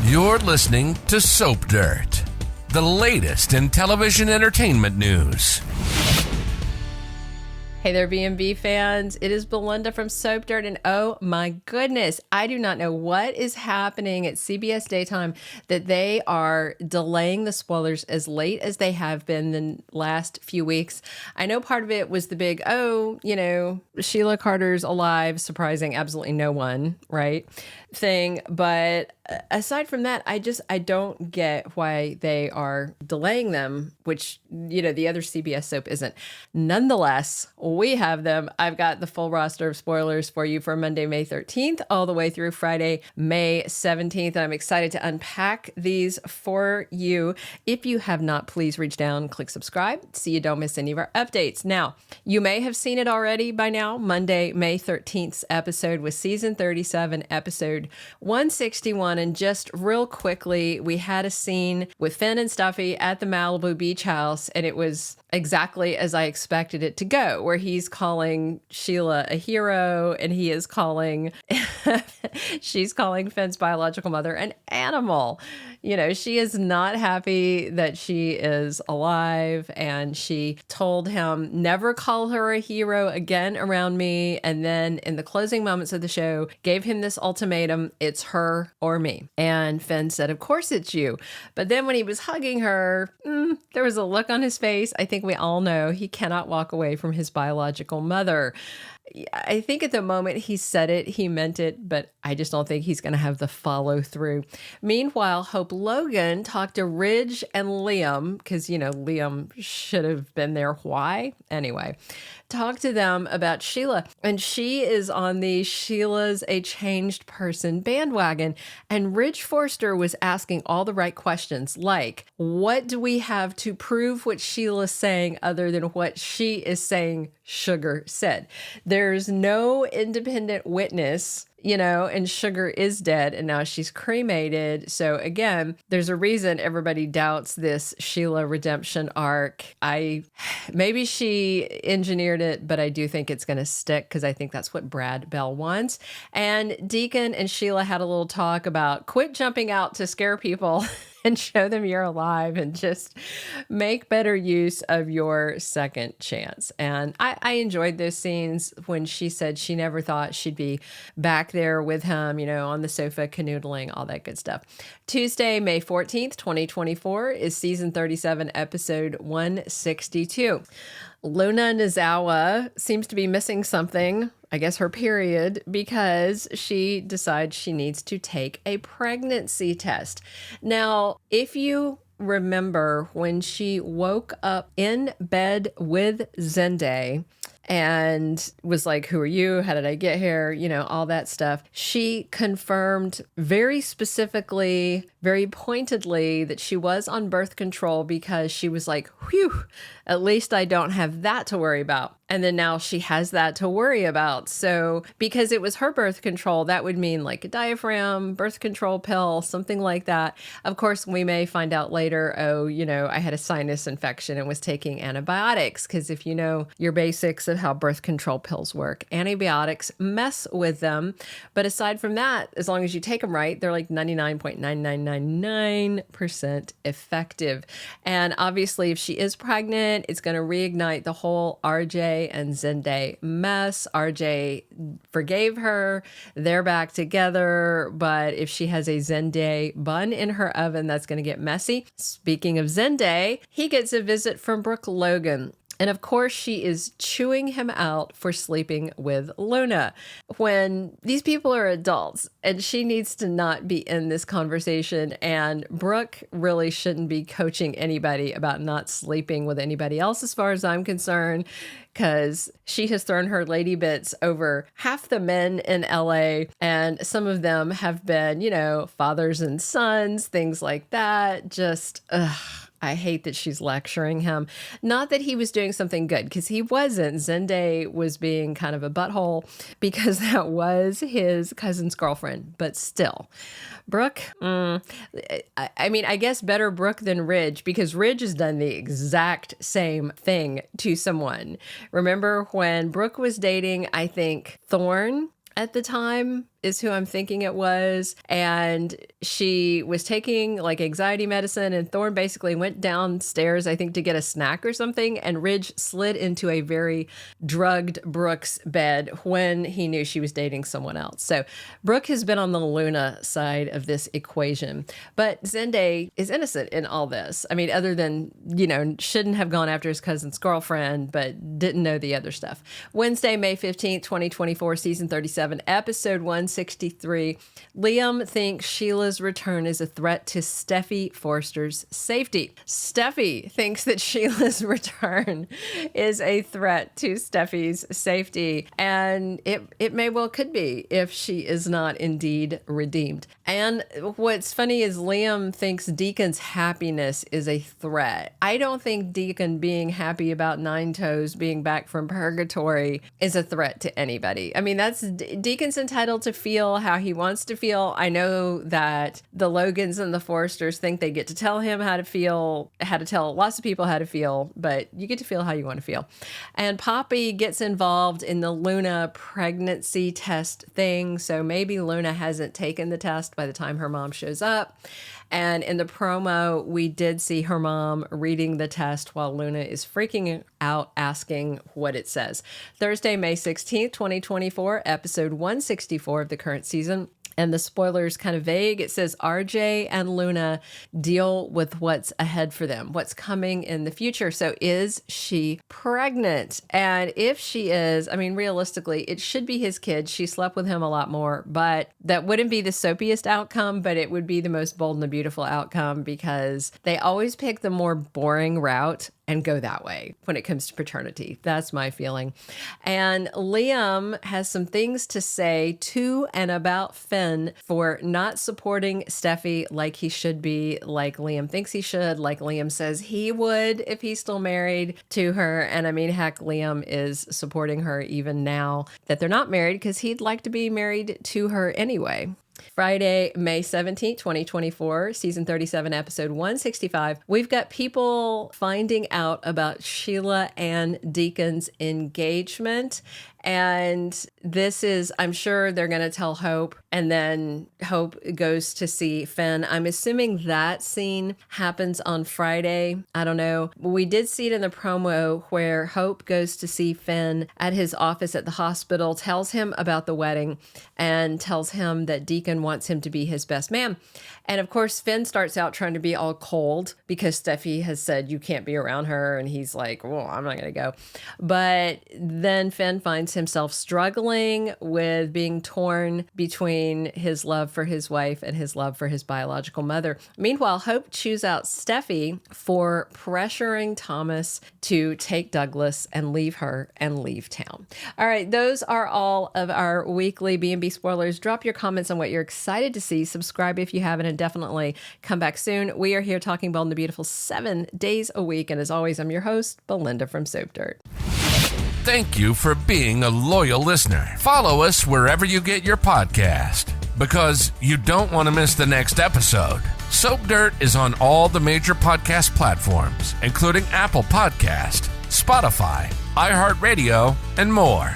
You're listening to Soap Dirt, the latest in television entertainment news. Hey there, B&B fans. It is Belinda from Soap Dirt, and oh my goodness, I do not know what is happening at CBS Daytime that they are delaying the spoilers as late as they have been the last few weeks. I know part of it was the big, Sheila Carter's alive, surprising absolutely no one, right, thing. But aside from that, I don't get why they are delaying them, which, the other CBS soap isn't. Nonetheless, we have them. I've got the full roster of spoilers for you for Monday, May 13th, all the way through Friday, May 17th. And I'm excited to unpack these for you. If you have not, please reach down, click subscribe so you don't miss any of our updates. Now, you may have seen it already by now. Monday, May 13th's episode was season 37, episode 161. And just real quickly, we had a scene with Finn and Steffy at the Malibu beach house, and it was exactly as I expected it to go, where he's calling Sheila a hero, and he is calling, she's calling Finn's biological mother an animal. She is not happy that she is alive, and she told him, never call her a hero again around me. And then in the closing moments of the show, gave him this ultimatum, it's her or me. And Finn said, of course it's you. But then when he was hugging her, there was a look on his face. I think we all know he cannot walk away from his biological mother. I think at the moment he said it, he meant it, but I just don't think he's going to have the follow through. Meanwhile, Hope Logan talked to Ridge and Liam, because, Liam should have been there. Why? Anyway, talked to them about Sheila, and she is on the Sheila's a changed person bandwagon. And Ridge Forster was asking all the right questions, like, what do we have to prove what Sheila's saying other than what she is saying Sugar said? There's no independent witness, and Sugar is dead, and now she's cremated. So again, there's a reason everybody doubts this Sheila redemption arc. Maybe she engineered it, but I do think it's going to stick, because I think that's what Brad Bell wants. And Deacon and Sheila had a little talk about quit jumping out to scare people and show them you're alive, and just make better use of your second chance. And I enjoyed those scenes when she said she never thought she'd be back there with him, on the sofa, canoodling, all that good stuff. Tuesday, May 14th, 2024 is season 37, episode 162. Luna Nozawa seems to be missing something, I guess her period, because she decides she needs to take a pregnancy test. Now, if you remember when she woke up in bed with Zende and was like, who are you? How did I get here? All that stuff. She confirmed very specifically, very pointedly, that she was on birth control, because she was like, whew, at least I don't have that to worry about. And then now she has that to worry about. So because it was her birth control, that would mean like a diaphragm, birth control pill, something like that. Of course, we may find out later, I had a sinus infection and was taking antibiotics, because if you know your basics of how birth control pills work, antibiotics mess with them. But aside from that, as long as you take them right, they're like 99.9999% effective. And obviously, if she is pregnant, it's going to reignite the whole RJ and Zende mess. RJ forgave her. They're back together. But if she has a Zende bun in her oven, that's going to get messy. Speaking of Zende, he gets a visit from Brooke Logan. And of course, she is chewing him out for sleeping with Luna, when these people are adults and she needs to not be in this conversation. And Brooke really shouldn't be coaching anybody about not sleeping with anybody else, as far as I'm concerned, because she has thrown her lady bits over half the men in LA, and some of them have been, fathers and sons, things like that. Just, I hate that she's lecturing him. Not that he was doing something good, because he wasn't. Zende was being kind of a butthole because that was his cousin's girlfriend. But still, Brooke, I guess better Brooke than Ridge, because Ridge has done the exact same thing to someone. Remember when Brooke was dating, I think, Thorne at the time? is who I'm thinking it was. And she was taking like anxiety medicine, and Thorne basically went downstairs, I think, to get a snack or something. And Ridge slid into a very drugged Brooke's bed when he knew she was dating someone else. So Brooke has been on the Luna side of this equation. But Zende is innocent in all this. I mean, other than, shouldn't have gone after his cousin's girlfriend, but didn't know the other stuff. Wednesday, May 15th, 2024, season 37, episode 163. Liam thinks Sheila's return is a threat to Steffy Forrester's safety. Steffy thinks that Sheila's return is a threat to Steffy's safety. And it may well could be if she is not indeed redeemed. And what's funny is Liam thinks Deacon's happiness is a threat. I don't think Deacon being happy about Nine Toes being back from purgatory is a threat to anybody. I mean, Deacon's entitled to feel how he wants to feel. I know that the Logans and the Forresters think they get to tell him how to feel, how to tell lots of people how to feel, but you get to feel how you want to feel. And Poppy gets involved in the Luna pregnancy test thing. So maybe Luna hasn't taken the test by the time her mom shows up. And in the promo, we did see her mom reading the test while Luna is freaking out, asking what it says. Thursday, May 16th, 2024, episode 164 of the current season. And the spoiler's kind of vague. It says RJ and Luna deal with what's ahead for them, what's coming in the future. So is she pregnant? And if she is, I mean, realistically, it should be his kid. She slept with him a lot more, but that wouldn't be the soapiest outcome, but it would be the most bold and the beautiful outcome because they always pick the more boring route and go that way when it comes to paternity. That's my feeling. And Liam has some things to say to and about Finn for not supporting Steffy like he should be, like Liam thinks he should, like Liam says he would if he's still married to her. And I mean, heck, Liam is supporting her even now that they're not married because he'd like to be married to her anyway. Friday, May 17th, 2024, season 37, episode 165. We've got people finding out about Sheila and Deacon's engagement. And this is, I'm sure they're going to tell Hope, and then Hope goes to see Finn. I'm assuming that scene happens on Friday. I don't know. We did see it in the promo where Hope goes to see Finn at his office at the hospital, tells him about the wedding, and tells him that Deacon wants him to be his best man. And of course, Finn starts out trying to be all cold because Steffy has said you can't be around her. And he's like, well, I'm not going to go. But then Finn finds himself struggling with being torn between his love for his wife and his love for his biological mother. Meanwhile, Hope chews out Steffy for pressuring Thomas to take Douglas and leave her and leave town. All right, those are all of our weekly B&B spoilers. Drop your comments on what you're excited to see. Subscribe if you haven't, and definitely come back soon. We are here talking Bold and the Beautiful 7 days a week. And as always, I'm your host, Belinda from Soap Dirt. Thank you for being a loyal listener. Follow us wherever you get your podcast, because you don't want to miss the next episode. Soap Dirt is on all the major podcast platforms, including Apple Podcast, Spotify, iHeartRadio, and more.